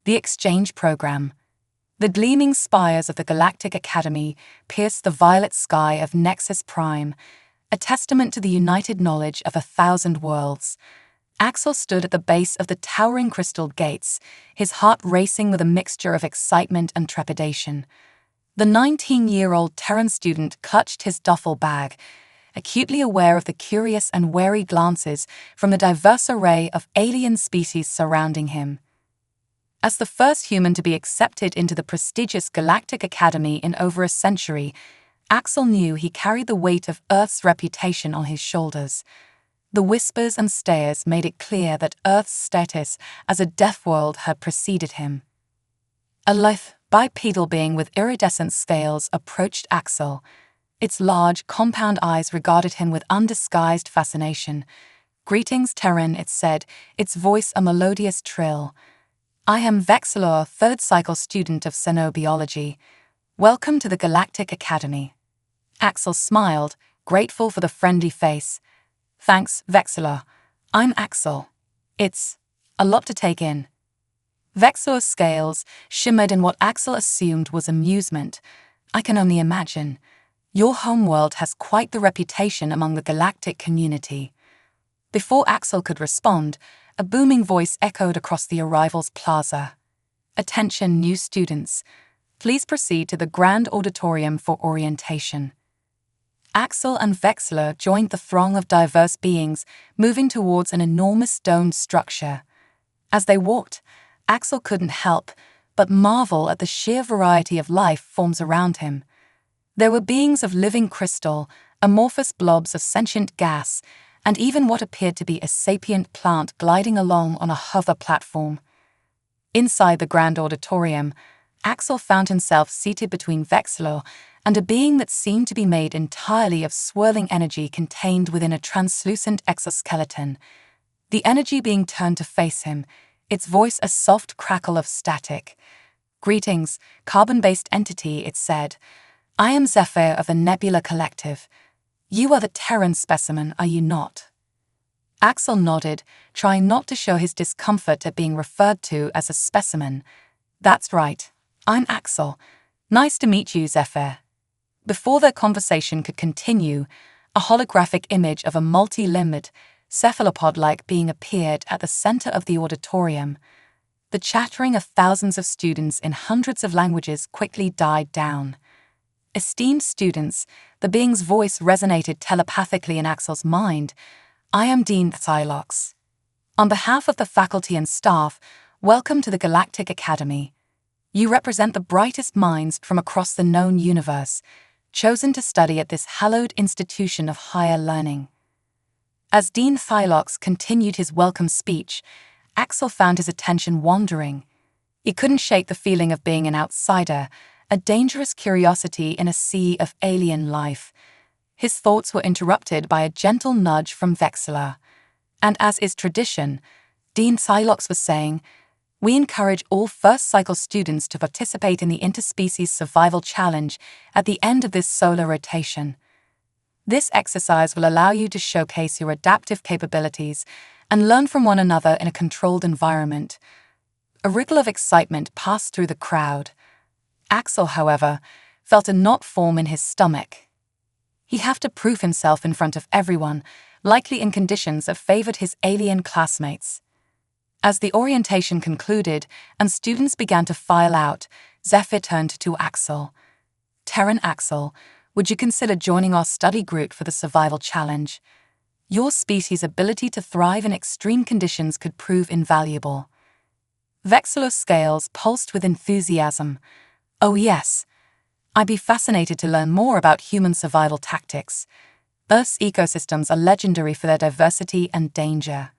The exchange program. The gleaming spires of the Galactic Academy pierced the violet sky of Nexus Prime, a testament to the united knowledge of 1,000 worlds. Axel stood at the base of the towering crystal gates, his heart racing with a mixture of excitement and trepidation. The 19-year-old Terran student clutched his duffel bag, acutely aware of the curious and wary glances from the diverse array of alien species surrounding him. As the first human to be accepted into the prestigious Galactic Academy in over a century, Axel knew he carried the weight of Earth's reputation on his shoulders. The whispers and stares made it clear that Earth's status as a Deathworld had preceded him. A lithe, bipedal being with iridescent scales approached Axel. Its large, compound eyes regarded him with undisguised fascination. "Greetings, Terran," it said, its voice a melodious trill. "I am Vexilor, third cycle student of xenobiology. Welcome to the Galactic Academy." Axel smiled, grateful for the friendly face. "Thanks, Vexilor. I'm Axel. It's a lot to take in." Vexilor's scales shimmered in what Axel assumed was amusement. "I can only imagine. Your homeworld has quite the reputation among the galactic community." Before Axel could respond, a booming voice echoed across the arrivals plaza. "Attention, new students. Please proceed to the Grand Auditorium for orientation." Axel and Vexilor joined the throng of diverse beings moving towards an enormous domed structure. As they walked, Axel couldn't help but marvel at the sheer variety of life forms around him. There were beings of living crystal, amorphous blobs of sentient gas, and even what appeared to be a sapient plant gliding along on a hover platform. Inside the Grand Auditorium, Axel found himself seated between Vexilor and a being that seemed to be made entirely of swirling energy contained within a translucent exoskeleton. The energy being turned to face him, its voice a soft crackle of static. "Greetings, carbon-based entity," it said. "I am Zephyr of the Nebula Collective. You are the Terran specimen, are you not?" Axel nodded, trying not to show his discomfort at being referred to as a specimen. "That's right. I'm Axel. Nice to meet you, Zephyr." Before their conversation could continue, a holographic image of a multi-limbed, cephalopod-like being appeared at the center of the auditorium. The chattering of thousands of students in hundreds of languages quickly died down. "Esteemed students," the being's voice resonated telepathically in Axel's mind. "I am Dean Thylox. On behalf of the faculty and staff, welcome to the Galactic Academy. You represent the brightest minds from across the known universe, chosen to study at this hallowed institution of higher learning." As Dean Thylox continued his welcome speech, Axel found his attention wandering. He couldn't shake the feeling of being an outsider, a dangerous curiosity in a sea of alien life. His thoughts were interrupted by a gentle nudge from Vexilor. And as is tradition, Dean Thylox was saying, "We encourage all first-cycle students to participate in the Interspecies Survival Challenge at the end of this solar rotation. This exercise will allow you to showcase your adaptive capabilities and learn from one another in a controlled environment." A wriggle of excitement passed through the crowd. Axel, however, felt a knot form in his stomach. He'd have to prove himself in front of everyone, likely in conditions that favored his alien classmates. As the orientation concluded and students began to file out, Zephyr turned to Axel. "Terran Axel, would you consider joining our study group for the survival challenge? Your species' ability to thrive in extreme conditions could prove invaluable." Vexilor's scales pulsed with enthusiasm. "Oh yes, I'd be fascinated to learn more about human survival tactics. Earth's ecosystems are legendary for their diversity and danger."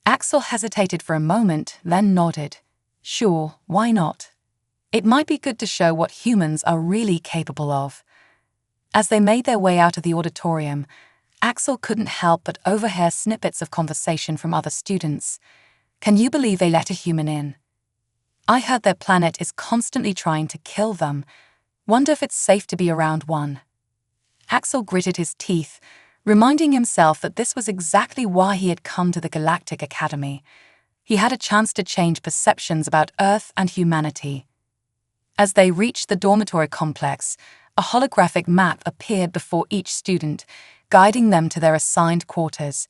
Axel hesitated for a moment, then nodded. "Sure, why not? It might be good to show what humans are really capable of." As they made their way out of the auditorium, Axel couldn't help but overhear snippets of conversation from other students. "Can you believe they let a human in? I heard their planet is constantly trying to kill them. Wonder if it's safe to be around one." Axel gritted his teeth, reminding himself that this was exactly why he had come to the Galactic Academy. He had a chance to change perceptions about Earth and humanity. As they reached the dormitory complex, a holographic map appeared before each student, guiding them to their assigned quarters.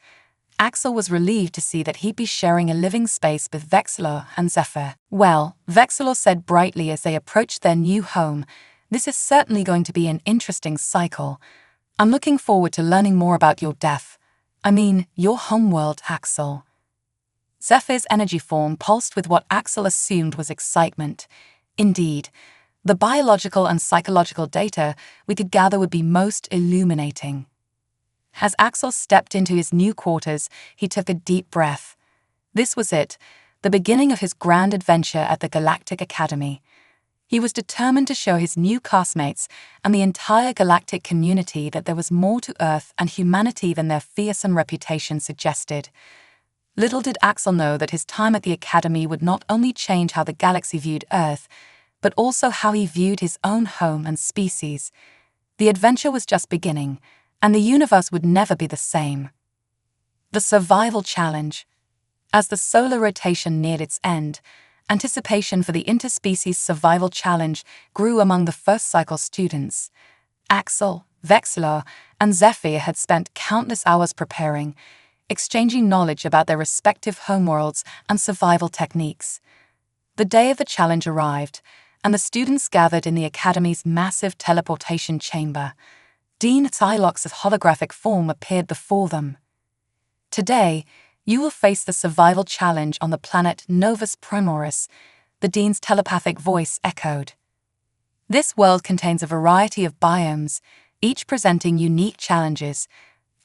Axel was relieved to see that he'd be sharing a living space with Vexilor and Zephyr. "Well," Vexilor said brightly as they approached their new home, "this is certainly going to be an interesting cycle. I'm looking forward to learning more about your your homeworld, Axel." Zephyr's energy form pulsed with what Axel assumed was excitement. Indeed, the biological and psychological data we could gather would be most illuminating. As Axel stepped into his new quarters, he took a deep breath. This was it, the beginning of his grand adventure at the Galactic Academy. He was determined to show his new classmates and the entire galactic community that there was more to Earth and humanity than their fearsome reputation suggested. Little did Axel know that his time at the Academy would not only change how the galaxy viewed Earth, but also how he viewed his own home and species. The adventure was just beginning, and the universe would never be the same. The Survival Challenge. As the solar rotation neared its end, anticipation for the Interspecies Survival Challenge grew among the first cycle students. Axel, Vexilor, and Zephyr had spent countless hours preparing, exchanging knowledge about their respective homeworlds and survival techniques. The day of the challenge arrived, and the students gathered in the Academy's massive teleportation chamber. Dean Psylocke's holographic form appeared before them. "Today, you will face the survival challenge on the planet Novus Primoris," the Dean's telepathic voice echoed. "This world contains a variety of biomes, each presenting unique challenges.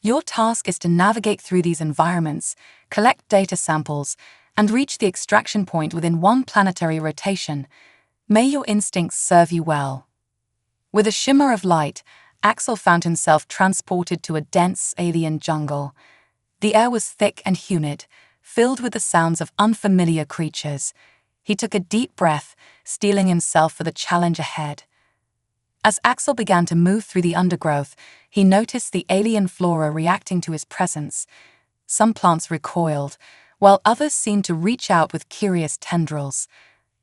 Your task is to navigate through these environments, collect data samples, and reach the extraction point within one planetary rotation. May your instincts serve you well." With a shimmer of light, Axel found himself transported to a dense alien jungle. The air was thick and humid, filled with the sounds of unfamiliar creatures. He took a deep breath, steeling himself for the challenge ahead. As Axel began to move through the undergrowth, he noticed the alien flora reacting to his presence. Some plants recoiled, while others seemed to reach out with curious tendrils.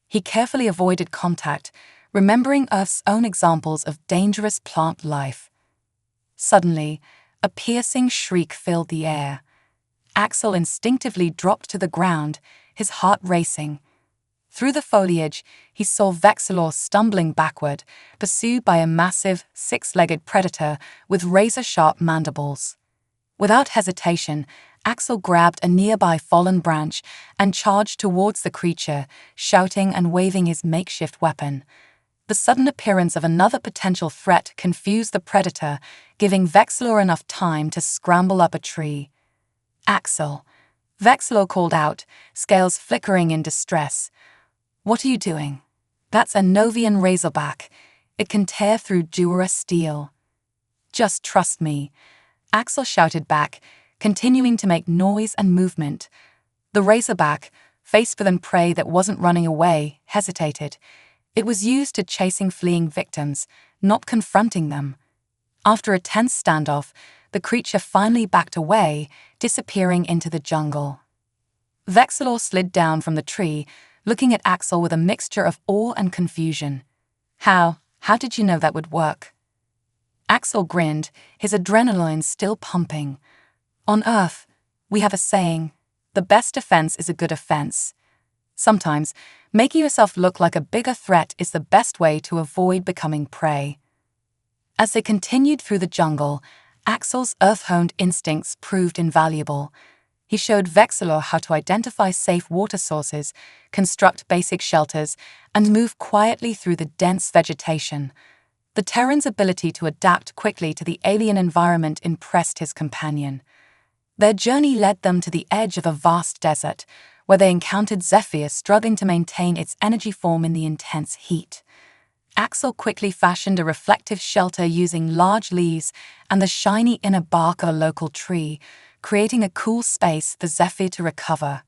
He carefully avoided contact, remembering Earth's own examples of dangerous plant life. Suddenly, a piercing shriek filled the air. Axel instinctively dropped to the ground, his heart racing. Through the foliage, he saw Vexilor stumbling backward, pursued by a massive, six-legged predator with razor-sharp mandibles. Without hesitation, Axel grabbed a nearby fallen branch and charged towards the creature, shouting and waving his makeshift weapon. The sudden appearance of another potential threat confused the predator, giving Vexilor enough time to scramble up a tree. "Axel," Vexilor called out, scales flickering in distress. "What are you doing? That's a Novian razorback. It can tear through Dura steel." "Just trust me," Axel shouted back, continuing to make noise and movement. The razorback, faced with prey that wasn't running away, hesitated. It was used to chasing fleeing victims, not confronting them. After a tense standoff, the creature finally backed away, disappearing into the jungle. Vexilor slid down from the tree, looking at Axel with a mixture of awe and confusion. How did you know that would work?" Axel grinned, his adrenaline still pumping. "On Earth, we have a saying, the best defense is a good offense. Sometimes, making yourself look like a bigger threat is the best way to avoid becoming prey." As they continued through the jungle, Axel's earth-honed instincts proved invaluable. He showed Vexilor how to identify safe water sources, construct basic shelters, and move quietly through the dense vegetation. The Terran's ability to adapt quickly to the alien environment impressed his companion. Their journey led them to the edge of a vast desert, where they encountered Zephyr struggling to maintain its energy form in the intense heat. Axel quickly fashioned a reflective shelter using large leaves and the shiny inner bark of a local tree, creating a cool space for Zephyr to recover.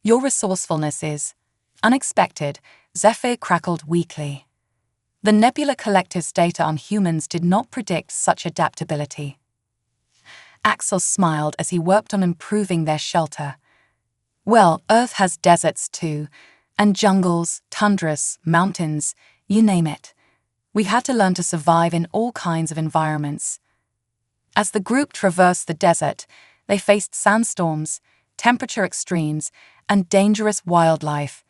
"Your resourcefulness is unexpected," Zephyr crackled weakly. The Nebula Collective's data on humans did not predict such adaptability. Axel smiled as he worked on improving their shelter. Well, Earth has deserts too, and jungles, tundras, mountains, you name it. We had to learn to survive in all kinds of environments. As the group traversed the desert, they faced sandstorms, temperature extremes, and dangerous wildlife.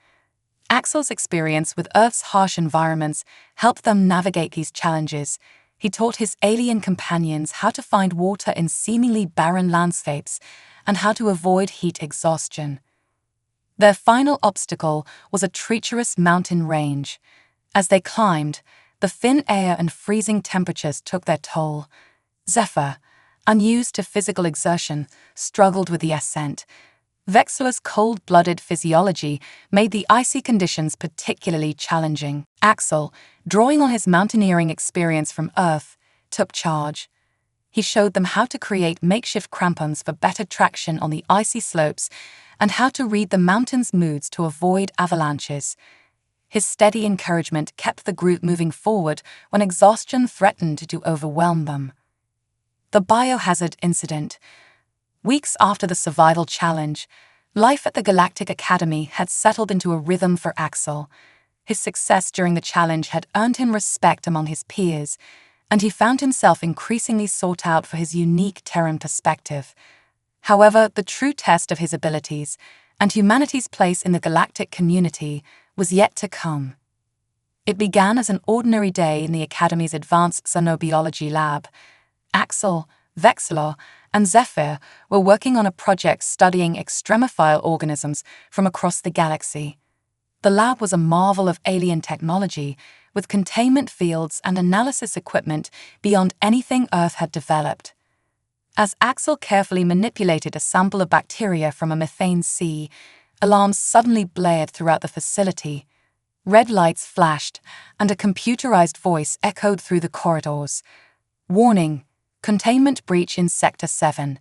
Axel's experience with Earth's harsh environments helped them navigate these challenges. He taught his alien companions how to find water in seemingly barren landscapes and how to avoid heat exhaustion. Their final obstacle was a treacherous mountain range. As they climbed, the thin air and freezing temperatures took their toll. Zephyr, unused to physical exertion, struggled with the ascent. Vexillo's cold-blooded physiology made the icy conditions particularly challenging. Axel, drawing on his mountaineering experience from Earth, took charge. He showed them how to create makeshift crampons for better traction on the icy slopes and how to read the mountain's moods to avoid avalanches. His steady encouragement kept the group moving forward when exhaustion threatened to overwhelm them. The biohazard incident. Weeks after the survival challenge, life at the Galactic Academy had settled into a rhythm for Axel. His success during the challenge had earned him respect among his peers, and he found himself increasingly sought out for his unique Terran perspective. However, the true test of his abilities and humanity's place in the galactic community was yet to come. It began as an ordinary day in the Academy's advanced xenobiology lab. Axel, Vexillo, and Zephyr were working on a project studying extremophile organisms from across the galaxy. The lab was a marvel of alien technology, with containment fields and analysis equipment beyond anything Earth had developed. As Axel carefully manipulated a sample of bacteria from a methane sea, alarms suddenly blared throughout the facility. Red lights flashed, and a computerized voice echoed through the corridors. Warning: containment breach in Sector 7.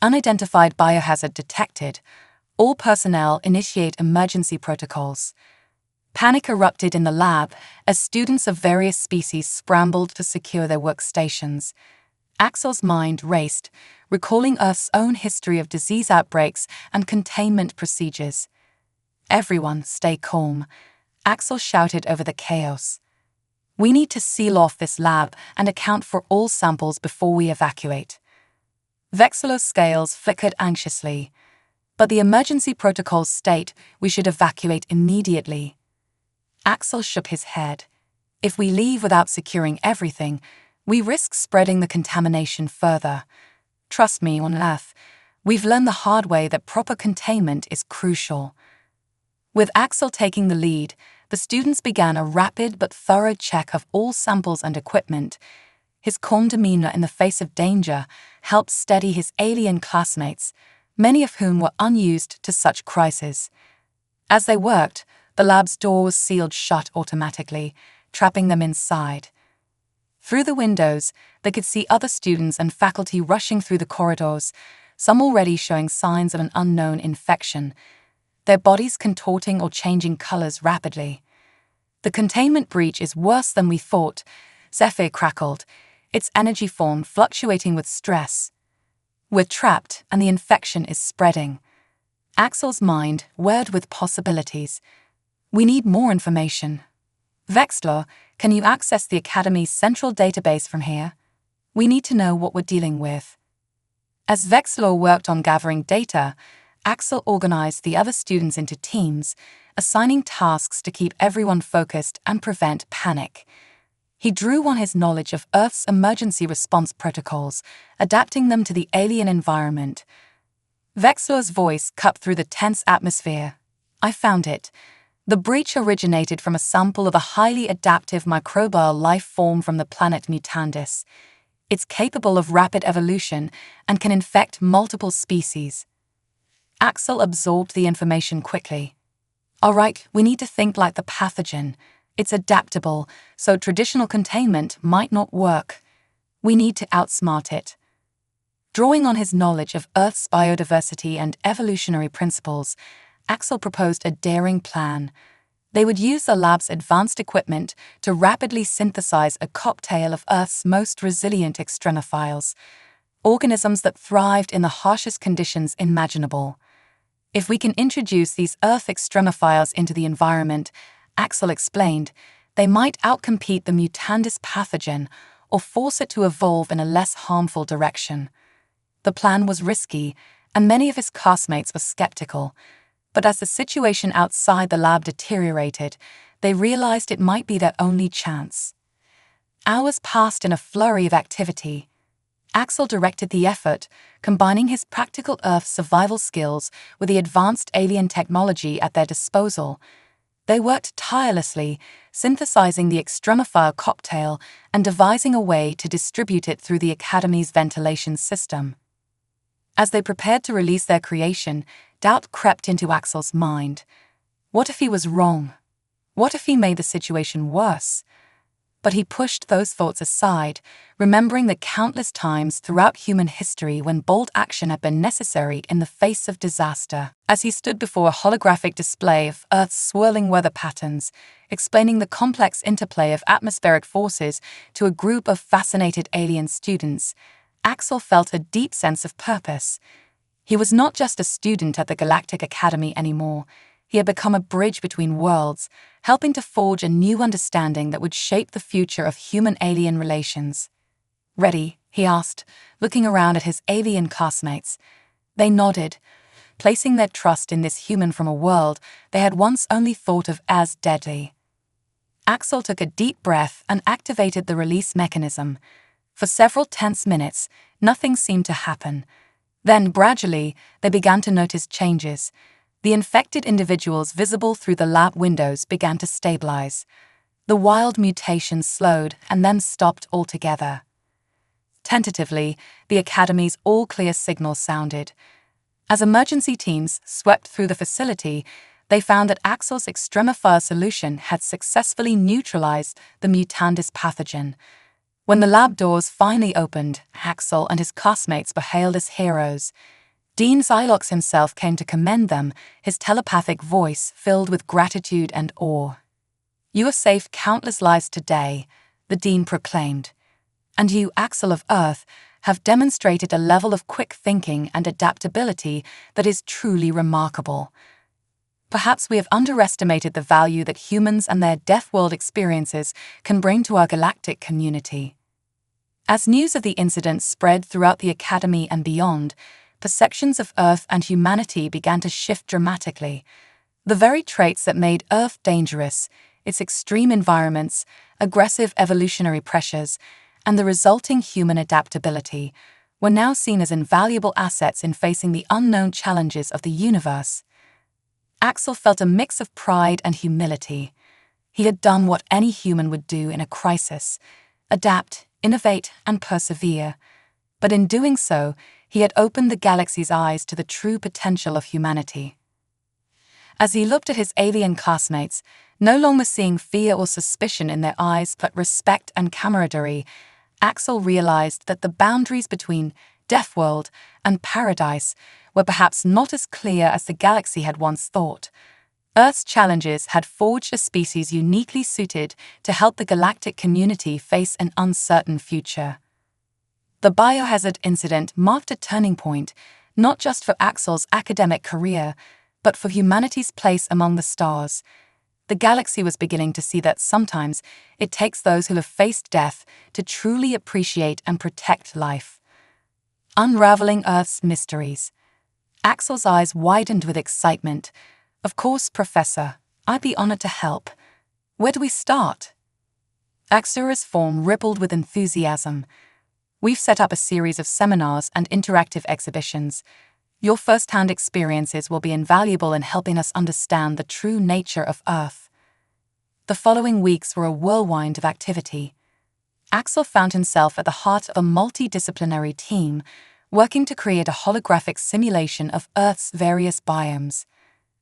Unidentified biohazard detected. All personnel initiate emergency protocols. Panic erupted in the lab as students of various species scrambled to secure their workstations. Axel's mind raced, recalling Earth's own history of disease outbreaks and containment procedures. "Everyone, stay calm," Axel shouted over the chaos. "We need to seal off this lab and account for all samples before we evacuate." Vexillo's scales flickered anxiously. "But the emergency protocols state we should evacuate immediately." Axel shook his head. "If we leave without securing everything, we risk spreading the contamination further. Trust me, on Earth, we've learned the hard way that proper containment is crucial." With Axel taking the lead, the students began a rapid but thorough check of all samples and equipment. His calm demeanor in the face of danger helped steady his alien classmates, many of whom were unused to such crises. As they worked, the lab's door was sealed shut automatically, trapping them inside. Through the windows, they could see other students and faculty rushing through the corridors, some already showing signs of an unknown infection, their bodies contorting or changing colors rapidly. "The containment breach is worse than we thought," Zephyr crackled, its energy form fluctuating with stress. "We're trapped and the infection is spreading." Axel's mind whirred with possibilities. "We need more information. Vexillo, can you access the Academy's central database from here? We need to know what we're dealing with." As Vexillo worked on gathering data, Axel organized the other students into teams, assigning tasks to keep everyone focused and prevent panic. He drew on his knowledge of Earth's emergency response protocols, adapting them to the alien environment. Vexillo's voice cut through the tense atmosphere. "I found it. The breach originated from a sample of a highly adaptive microbial life form from the planet Mutandis. It's capable of rapid evolution and can infect multiple species." Axel absorbed the information quickly. "All right, we need to think like the pathogen. It's adaptable, so traditional containment might not work. We need to outsmart it." Drawing on his knowledge of Earth's biodiversity and evolutionary principles, Axel proposed a daring plan. They would use the lab's advanced equipment to rapidly synthesize a cocktail of Earth's most resilient extremophiles, organisms that thrived in the harshest conditions imaginable. If we can introduce these Earth extremophiles into the environment, Axel explained, they might outcompete the mutandis pathogen or force it to evolve in a less harmful direction. The plan was risky, and many of his classmates were skeptical. But as the situation outside the lab deteriorated, they realized it might be their only chance. Hours passed in a flurry of activity. Axel directed the effort, combining his practical Earth survival skills with the advanced alien technology at their disposal. They worked tirelessly, synthesizing the extremophile cocktail and devising a way to distribute it through the Academy's ventilation system. As they prepared to release their creation, doubt crept into Axel's mind. What if he was wrong? What if he made the situation worse? But he pushed those thoughts aside, remembering the countless times throughout human history when bold action had been necessary in the face of disaster. As he stood before a holographic display of Earth's swirling weather patterns, explaining the complex interplay of atmospheric forces to a group of fascinated alien students, Axel felt a deep sense of purpose. He was not just a student at the Galactic Academy anymore. He had become a bridge between worlds, helping to forge a new understanding that would shape the future of human-alien relations. "Ready?" he asked, looking around at his alien classmates. They nodded, placing their trust in this human from a world they had once only thought of as deadly. Axel took a deep breath and activated the release mechanism. For several tense minutes, nothing seemed to happen. Then, gradually, they began to notice changes. The infected individuals visible through the lab windows began to stabilize. The wild mutations slowed and then stopped altogether. Tentatively, the Academy's all-clear signal sounded. As emergency teams swept through the facility, they found that Axel's extremophile solution had successfully neutralized the mutandis pathogen. When the lab doors finally opened, Axel and his classmates were hailed as heroes. Dean Xylox himself came to commend them, his telepathic voice filled with gratitude and awe. "You have saved countless lives today," the Dean proclaimed. "And you, Axel of Earth, have demonstrated a level of quick thinking and adaptability that is truly remarkable. Perhaps we have underestimated the value that humans and their Deathworld experiences can bring to our galactic community." As news of the incident spread throughout the Academy and beyond, perceptions of Earth and humanity began to shift dramatically. The very traits that made Earth dangerous, its extreme environments, aggressive evolutionary pressures, and the resulting human adaptability, were now seen as invaluable assets in facing the unknown challenges of the universe. Axel felt a mix of pride and humility. He had done what any human would do in a crisis: adapt, innovate, and persevere. But in doing so, he had opened the galaxy's eyes to the true potential of humanity. As he looked at his alien classmates, no longer seeing fear or suspicion in their eyes but respect and camaraderie, Axel realized that the boundaries between Deathworld and Paradise were perhaps not as clear as the galaxy had once thought. Earth's challenges had forged a species uniquely suited to help the galactic community face an uncertain future. The biohazard incident marked a turning point, not just for Axel's academic career, but for humanity's place among the stars. The galaxy was beginning to see that sometimes it takes those who have faced death to truly appreciate and protect life. Unraveling Earth's mysteries. Axel's eyes widened with excitement. "Of course, Professor. I'd be honored to help. Where do we start?" Axel's form rippled with enthusiasm. "We've set up a series of seminars and interactive exhibitions. Your first-hand experiences will be invaluable in helping us understand the true nature of Earth." The following weeks were a whirlwind of activity. Axel found himself at the heart of a multidisciplinary team, working to create a holographic simulation of Earth's various biomes.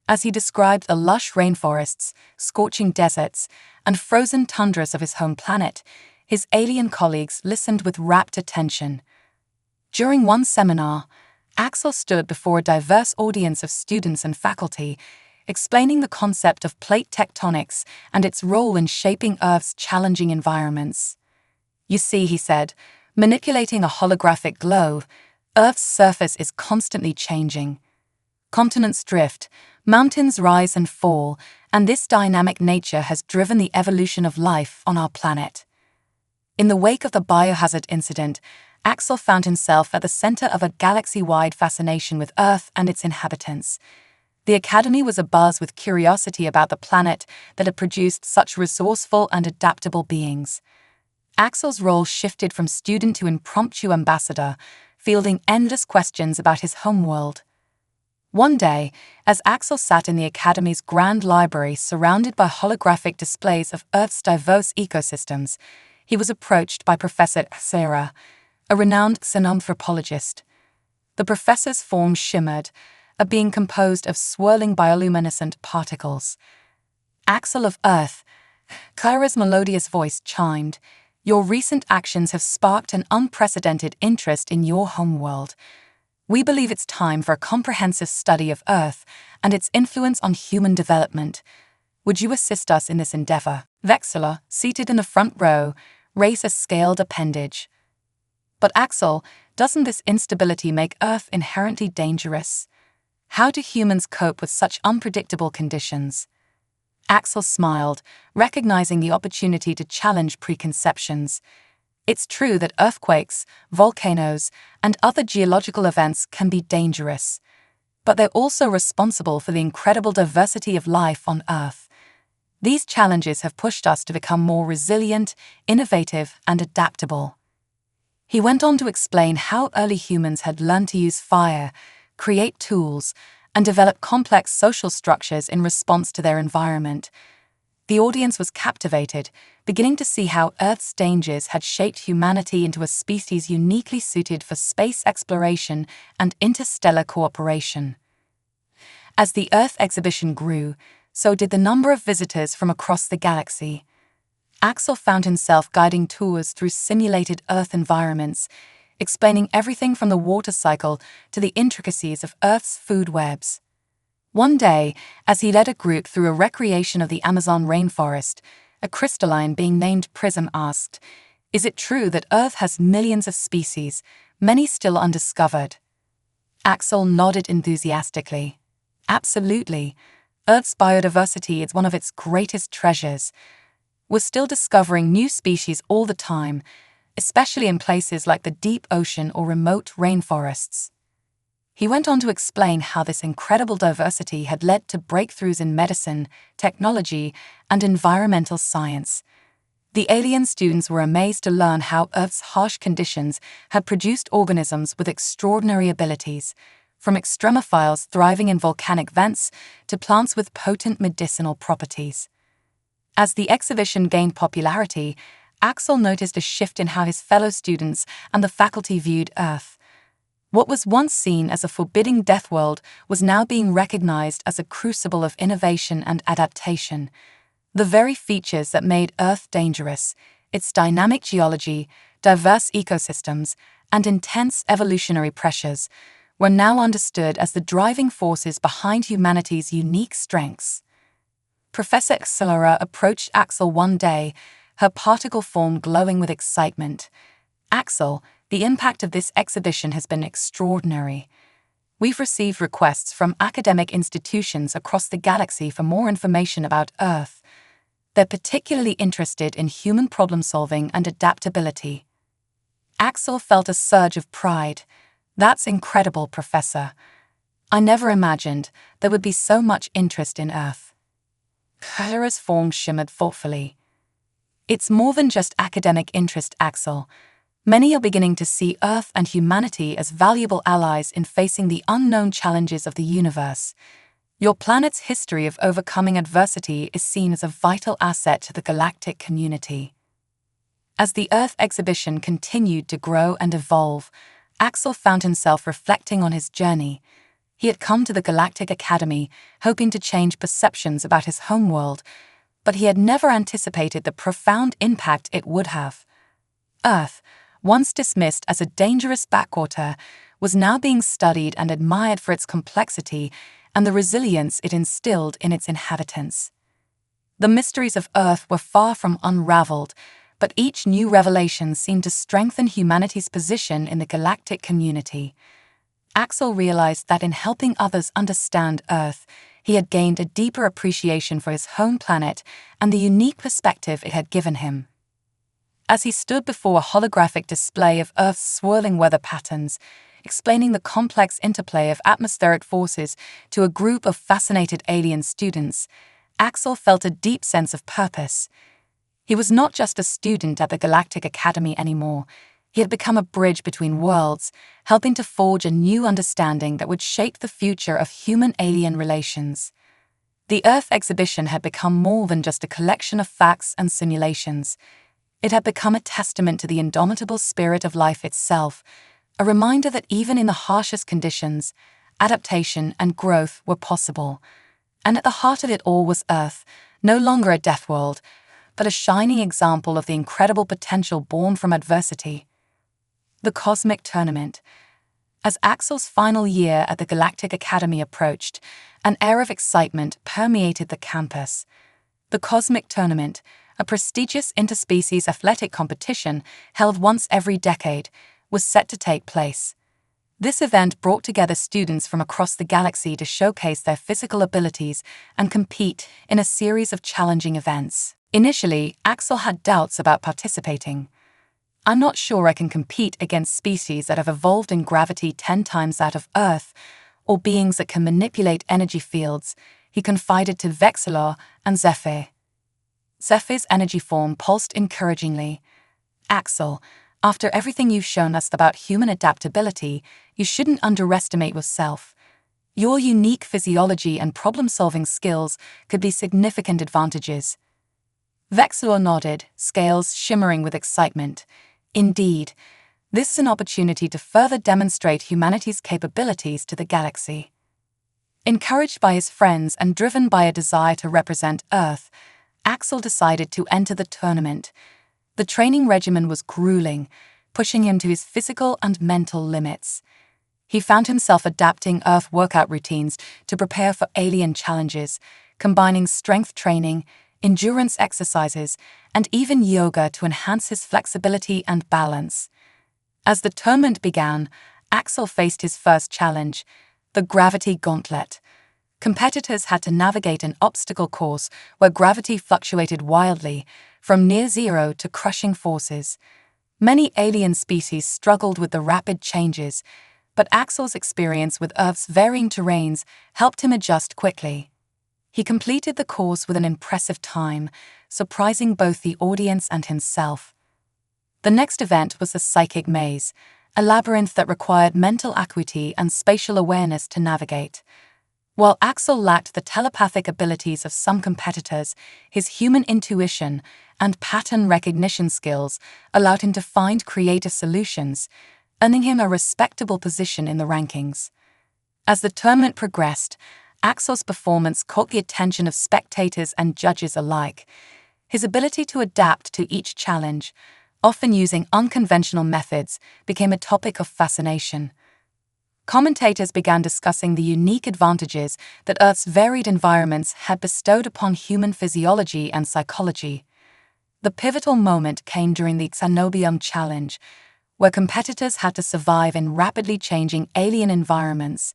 As he described the lush rainforests, scorching deserts, and frozen tundras of his home planet, his alien colleagues listened with rapt attention. During one seminar, Axel stood before a diverse audience of students and faculty, explaining the concept of plate tectonics and its role in shaping Earth's challenging environments. "You see," he said, manipulating a holographic globe, Earth's surface is constantly changing. Continents drift, mountains rise and fall, and this dynamic nature has driven the evolution of life on our planet. In the wake of the biohazard incident, Axel found himself at the center of a galaxy-wide fascination with Earth and its inhabitants. The Academy was abuzz with curiosity about the planet that had produced such resourceful and adaptable beings. Axel's role shifted from student to impromptu ambassador, fielding endless questions about his homeworld. One day, as Axel sat in the Academy's grand library surrounded by holographic displays of Earth's diverse ecosystems, he was approached by Professor Sarah, a renowned xenanthropologist. The professor's form shimmered, a being composed of swirling bioluminescent particles. "Axel of Earth," Kyra's melodious voice chimed, "your recent actions have sparked an unprecedented interest in your homeworld. We believe it's time for a comprehensive study of Earth and its influence on human development. Would you assist us in this endeavor?" Vexilla, seated in the front row, raised a scaled appendage. "But Axel, doesn't this instability make Earth inherently dangerous? How do humans cope with such unpredictable conditions?" Axel smiled, recognizing the opportunity to challenge preconceptions. "It's true that earthquakes, volcanoes, and other geological events can be dangerous, but they're also responsible for the incredible diversity of life on Earth. These challenges have pushed us to become more resilient, innovative, and adaptable." He went on to explain how early humans had learned to use fire, create tools, and develop complex social structures in response to their environment. The audience was captivated, beginning to see how Earth's dangers had shaped humanity into a species uniquely suited for space exploration and interstellar cooperation. As the Earth exhibition grew, so did the number of visitors from across the galaxy. Axel found himself guiding tours through simulated Earth environments, explaining everything from the water cycle to the intricacies of Earth's food webs. One day, as he led a group through a recreation of the Amazon rainforest, a crystalline being named Prism asked, "Is it true that Earth has millions of species, many still undiscovered?" Axel nodded enthusiastically. "Absolutely. Earth's biodiversity is one of its greatest treasures. We're still discovering new species all the time, especially in places like the deep ocean or remote rainforests." He went on to explain how this incredible diversity had led to breakthroughs in medicine, technology, and environmental science. The alien students were amazed to learn how Earth's harsh conditions had produced organisms with extraordinary abilities, from extremophiles thriving in volcanic vents to plants with potent medicinal properties. As the exhibition gained popularity, Axel noticed a shift in how his fellow students and the faculty viewed Earth. What was once seen as a forbidding Deathworld was now being recognized as a crucible of innovation and adaptation. The very features that made Earth dangerous, its dynamic geology, diverse ecosystems, and intense evolutionary pressures, were now understood as the driving forces behind humanity's unique strengths. Professor Accelera approached Axel one day, her particle form glowing with excitement. "Axel, the impact of this exhibition has been extraordinary. We've received requests from academic institutions across the galaxy for more information about Earth. They're particularly interested in human problem-solving and adaptability." Axel felt a surge of pride. "That's incredible, Professor. I never imagined there would be so much interest in Earth." Kyra's form shimmered thoughtfully. "It's more than just academic interest, Axel. Many are beginning to see Earth and humanity as valuable allies in facing the unknown challenges of the universe. Your planet's history of overcoming adversity is seen as a vital asset to the galactic community." As the Earth exhibition continued to grow and evolve, Axel found himself reflecting on his journey. He had come to the Galactic Academy hoping to change perceptions about his homeworld, but he had never anticipated the profound impact it would have. Earth, once dismissed as a dangerous backwater, was now being studied and admired for its complexity and the resilience it instilled in its inhabitants. The mysteries of Earth were far from unraveled, but each new revelation seemed to strengthen humanity's position in the galactic community. Axel realized that in helping others understand Earth, he had gained a deeper appreciation for his home planet and the unique perspective it had given him. As he stood before a holographic display of Earth's swirling weather patterns, explaining the complex interplay of atmospheric forces to a group of fascinated alien students, Axel felt a deep sense of purpose. He was not just a student at the Galactic Academy anymore. He had become a bridge between worlds, helping to forge a new understanding that would shape the future of human-alien relations. The Earth exhibition had become more than just a collection of facts and simulations. It had become a testament to the indomitable spirit of life itself, a reminder that even in the harshest conditions, adaptation and growth were possible. And at the heart of it all was Earth, no longer a Deathworld, but a shining example of the incredible potential born from adversity. The Cosmic Tournament. As Axel's final year at the Galactic Academy approached, an air of excitement permeated the campus. The Cosmic Tournament, a prestigious interspecies athletic competition held once every decade, was set to take place. This event brought together students from across the galaxy to showcase their physical abilities and compete in a series of challenging events. Initially, Axel had doubts about participating. "I'm not sure I can compete against species that have evolved in gravity 10 times that of Earth, or beings that can manipulate energy fields," he confided to Vexilor and Zephyr. Zephyr's energy form pulsed encouragingly. "Axel, after everything you've shown us about human adaptability, you shouldn't underestimate yourself. Your unique physiology and problem-solving skills could be significant advantages." Vexilor nodded, scales shimmering with excitement. "Indeed, this is an opportunity to further demonstrate humanity's capabilities to the galaxy." Encouraged by his friends and driven by a desire to represent Earth, Axel decided to enter the tournament. The training regimen was grueling, pushing him to his physical and mental limits. He found himself adapting Earth workout routines to prepare for alien challenges, combining strength training, endurance exercises, and even yoga to enhance his flexibility and balance. As the tournament began, Axel faced his first challenge, the Gravity Gauntlet. Competitors had to navigate an obstacle course where gravity fluctuated wildly, from near zero to crushing forces. Many alien species struggled with the rapid changes, but Axel's experience with Earth's varying terrains helped him adjust quickly. He completed the course with an impressive time, surprising both the audience and himself. The next event was the Psychic Maze, a labyrinth that required mental acuity and spatial awareness to navigate. While Axel lacked the telepathic abilities of some competitors, his human intuition and pattern recognition skills allowed him to find creative solutions, earning him a respectable position in the rankings. As the tournament progressed, Axel's performance caught the attention of spectators and judges alike. His ability to adapt to each challenge, often using unconventional methods, became a topic of fascination. Commentators began discussing the unique advantages that Earth's varied environments had bestowed upon human physiology and psychology. The pivotal moment came during the Xenobium Challenge, where competitors had to survive in rapidly changing alien environments.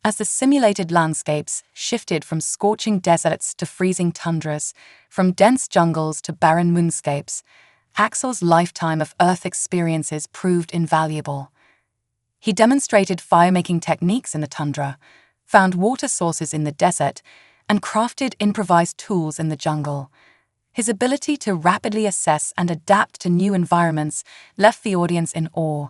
As the simulated landscapes shifted from scorching deserts to freezing tundras, from dense jungles to barren moonscapes, Axel's lifetime of Earth experiences proved invaluable. He demonstrated fire-making techniques in the tundra, found water sources in the desert, and crafted improvised tools in the jungle. His ability to rapidly assess and adapt to new environments left the audience in awe.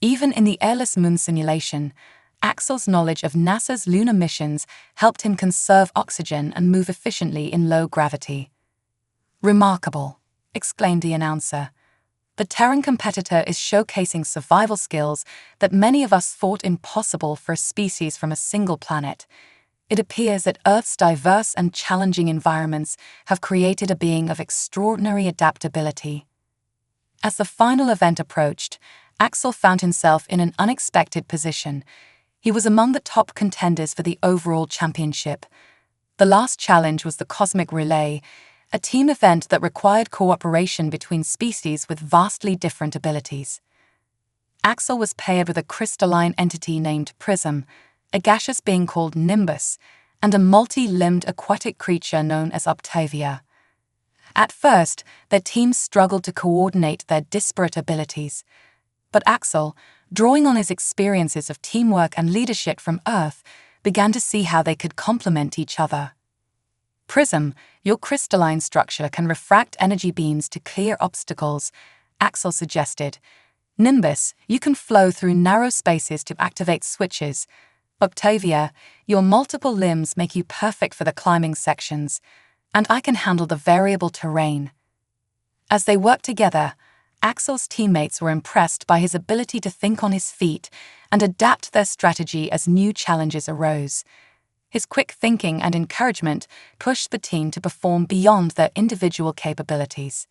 Even in the airless moon simulation, Axel's knowledge of NASA's lunar missions helped him conserve oxygen and move efficiently in low gravity. "Remarkable," exclaimed the announcer. "The Terran competitor is showcasing survival skills that many of us thought impossible for a species from a single planet. It appears that Earth's diverse and challenging environments have created a being of extraordinary adaptability." As the final event approached, Axel found himself in an unexpected position. He was among the top contenders for the overall championship. The last challenge was the Cosmic Relay, a team event that required cooperation between species with vastly different abilities. Axel was paired with a crystalline entity named Prism, a gaseous being called Nimbus, and a multi-limbed aquatic creature known as Octavia. At first, their teams struggled to coordinate their disparate abilities. But Axel, drawing on his experiences of teamwork and leadership from Earth, began to see how they could complement each other. Prism, your crystalline structure can refract energy beams to clear obstacles, Axel suggested. Nimbus, you can flow through narrow spaces to activate switches. Octavia, your multiple limbs make you perfect for the climbing sections, and I can handle the variable terrain. As they worked together, Axel's teammates were impressed by his ability to think on his feet and adapt their strategy as new challenges arose. His quick thinking and encouragement pushed the team to perform beyond their individual capabilities.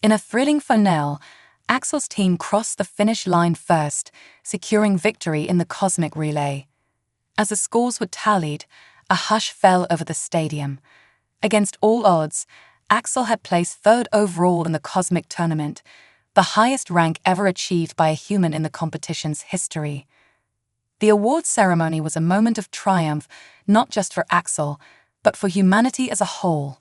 In a thrilling finale, Axel's team crossed the finish line first, securing victory in the cosmic relay. As the scores were tallied, a hush fell over the stadium. Against all odds, Axel had placed third overall in the cosmic tournament, the highest rank ever achieved by a human in the competition's history. The award ceremony was a moment of triumph, not just for Axel, but for humanity as a whole.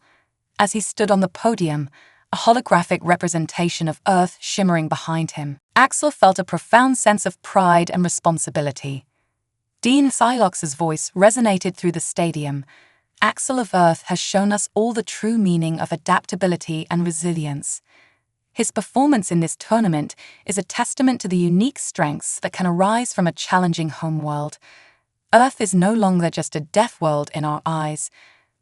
As he stood on the podium, a holographic representation of Earth shimmering behind him, Axel felt a profound sense of pride and responsibility. Dean Silox's voice resonated through the stadium. Axel of Earth has shown us all the true meaning of adaptability and resilience. His performance in this tournament is a testament to the unique strengths that can arise from a challenging homeworld. Earth is no longer just a deathworld in our eyes,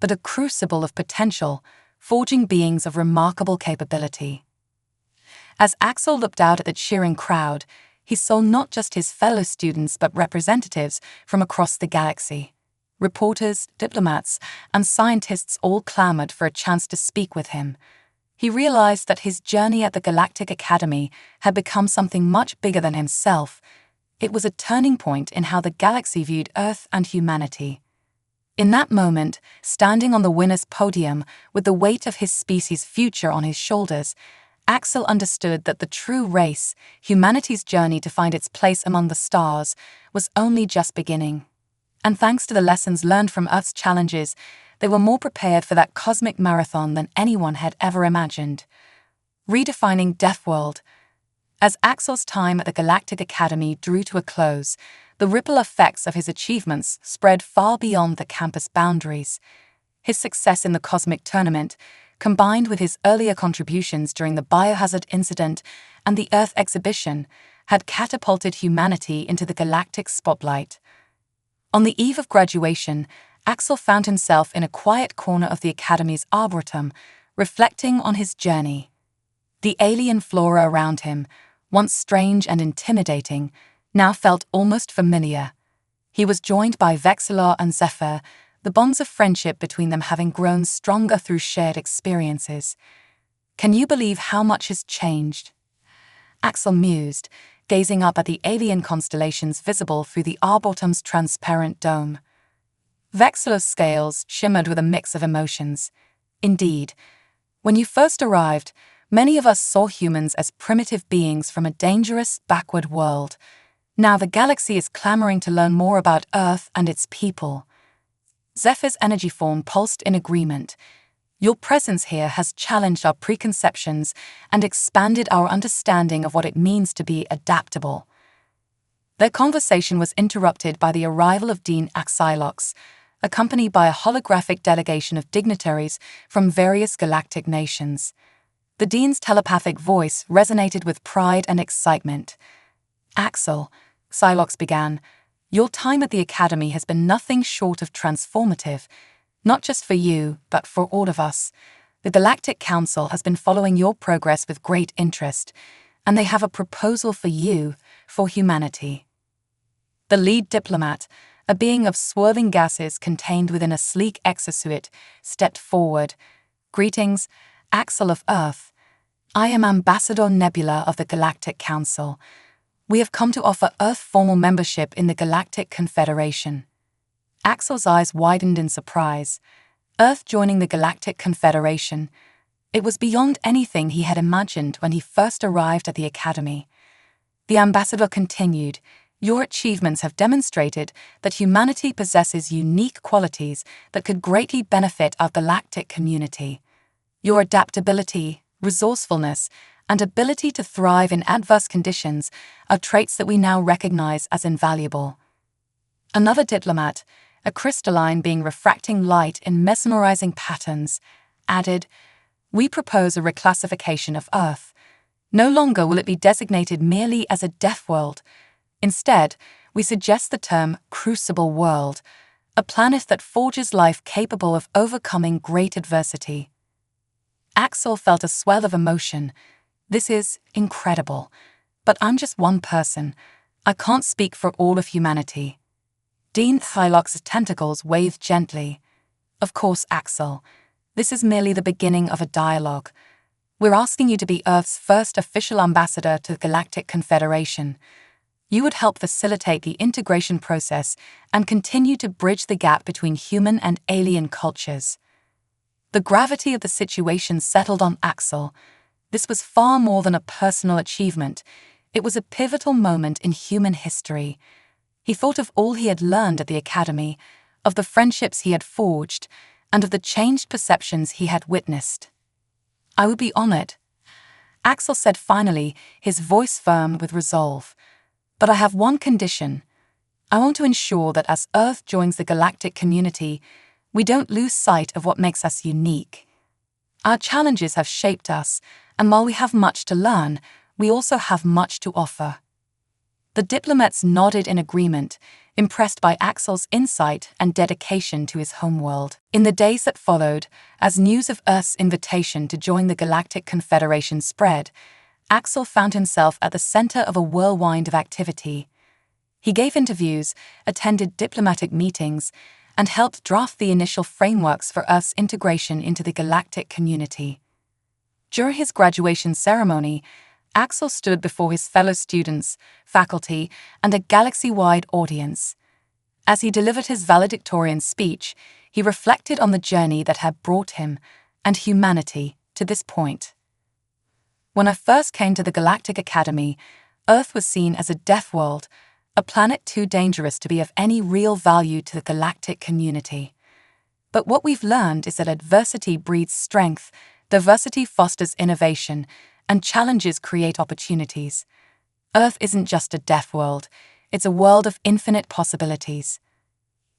but a crucible of potential, forging beings of remarkable capability. As Axel looked out at the cheering crowd, he saw not just his fellow students but representatives from across the galaxy. Reporters, diplomats, and scientists all clamored for a chance to speak with him. He realized that his journey at the Galactic Academy had become something much bigger than himself. It was a turning point in how the galaxy viewed Earth and humanity. In that moment, standing on the winner's podium with the weight of his species' future on his shoulders, Axel understood that the true race, humanity's journey to find its place among the stars, was only just beginning. And thanks to the lessons learned from Earth's challenges, they were more prepared for that cosmic marathon than anyone had ever imagined. Redefining Deathworld. As Axel's time at the Galactic Academy drew to a close, the ripple effects of his achievements spread far beyond the campus boundaries. His success in the cosmic tournament, combined with his earlier contributions during the biohazard incident and the Earth exhibition, had catapulted humanity into the galactic spotlight. On the eve of graduation, Axel found himself in a quiet corner of the Academy's arboretum, reflecting on his journey. The alien flora around him, once strange and intimidating, now felt almost familiar. He was joined by Vexilor and Zephyr, the bonds of friendship between them having grown stronger through shared experiences. Can you believe how much has changed? Axel mused, gazing up at the alien constellations visible through the arboretum's transparent dome. Vexilor's scales shimmered with a mix of emotions. Indeed, when you first arrived, many of us saw humans as primitive beings from a dangerous, backward world. Now the galaxy is clamoring to learn more about Earth and its people. Zephyr's energy form pulsed in agreement. Your presence here has challenged our preconceptions and expanded our understanding of what it means to be adaptable. Their conversation was interrupted by the arrival of Dean Axilox, accompanied by a holographic delegation of dignitaries from various galactic nations. The Dean's telepathic voice resonated with pride and excitement. Axel, Silox began, your time at the Academy has been nothing short of transformative, not just for you, but for all of us. The Galactic Council has been following your progress with great interest, and they have a proposal for you, for humanity. The lead diplomat, a being of swirling gases contained within a sleek exosuit, stepped forward. Greetings, Axel of Earth. I am Ambassador Nebula of the Galactic Council. We have come to offer Earth formal membership in the Galactic Confederation. Axel's eyes widened in surprise. Earth joining the Galactic Confederation. It was beyond anything he had imagined when he first arrived at the Academy. The ambassador continued, "Your achievements have demonstrated that humanity possesses unique qualities that could greatly benefit our galactic community. Your adaptability, resourcefulness, and ability to thrive in adverse conditions are traits that we now recognize as invaluable." Another diplomat, a crystalline being refracting light in mesmerizing patterns, added, "We propose a reclassification of Earth. No longer will it be designated merely as a Deathworld. Instead, we suggest the term Crucible World, a planet that forges life capable of overcoming great adversity." Axel felt a swell of emotion. "This is incredible. But I'm just one person. I can't speak for all of humanity." Dean Hylock's tentacles waved gently. "Of course, Axel. This is merely the beginning of a dialogue. We're asking you to be Earth's first official ambassador to the Galactic Confederation. You would help facilitate the integration process and continue to bridge the gap between human and alien cultures." The gravity of the situation settled on Axel. This was far more than a personal achievement. It was a pivotal moment in human history. He thought of all he had learned at the academy, of the friendships he had forged, and of the changed perceptions he had witnessed. "I would be honored," Axel said finally, his voice firm with resolve. "But I have one condition. I want to ensure that as Earth joins the galactic community, we don't lose sight of what makes us unique. Our challenges have shaped us, and while we have much to learn, we also have much to offer." The diplomats nodded in agreement, impressed by Axel's insight and dedication to his homeworld. In the days that followed, as news of Earth's invitation to join the Galactic Confederation spread, Axel found himself at the center of a whirlwind of activity. He gave interviews, attended diplomatic meetings, and helped draft the initial frameworks for Earth's integration into the galactic community. During his graduation ceremony, Axel stood before his fellow students, faculty, and a galaxy-wide audience. As he delivered his valedictorian speech, he reflected on the journey that had brought him, and humanity, to this point. "When I first came to the Galactic Academy, Earth was seen as a death world, a planet too dangerous to be of any real value to the galactic community. But what we've learned is that adversity breeds strength, diversity fosters innovation, and challenges create opportunities. Earth isn't just a death world, it's a world of infinite possibilities."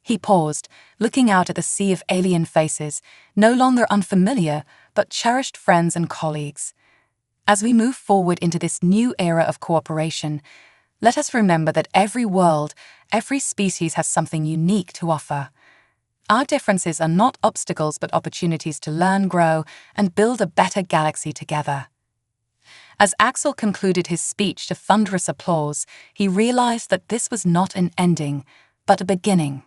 He paused, looking out at the sea of alien faces, no longer unfamiliar, but cherished friends and colleagues. As we move forward into this new era of cooperation, let us remember that every world, every species has something unique to offer. Our differences are not obstacles but opportunities to learn, grow, and build a better galaxy together. As Axel concluded his speech to thunderous applause, he realized that this was not an ending, but a beginning.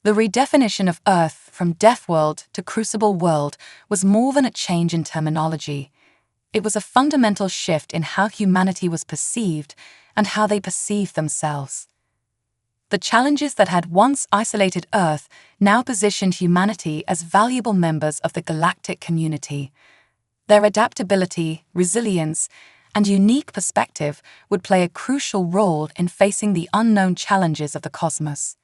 The redefinition of Earth from Deathworld to Crucible World was more than a change in terminology. It was a fundamental shift in how humanity was perceived and how they perceived themselves. The challenges that had once isolated Earth now positioned humanity as valuable members of the galactic community. Their adaptability, resilience, and unique perspective would play a crucial role in facing the unknown challenges of the cosmos.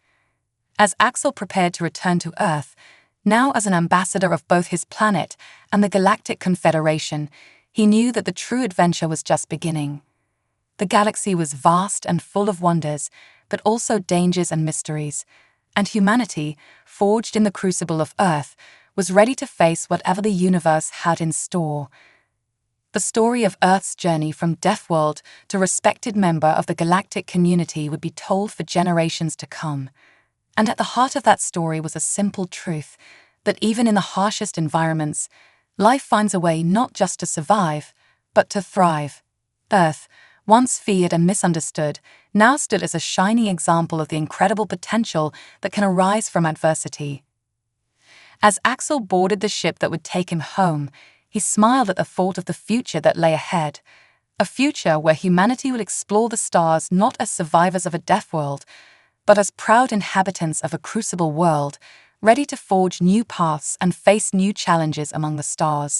As Axel prepared to return to Earth, now as an ambassador of both his planet and the Galactic Confederation, he knew that the true adventure was just beginning. The galaxy was vast and full of wonders, but also dangers and mysteries, and humanity, forged in the crucible of Earth, was ready to face whatever the universe had in store. The story of Earth's journey from Deathworld to respected member of the galactic community would be told for generations to come. And at the heart of that story was a simple truth, that even in the harshest environments, life finds a way not just to survive, but to thrive. Earth, once feared and misunderstood, now stood as a shining example of the incredible potential that can arise from adversity. As Axel boarded the ship that would take him home, he smiled at the thought of the future that lay ahead, a future where humanity would explore the stars not as survivors of a death world, but as proud inhabitants of a crucible world, ready to forge new paths and face new challenges among the stars.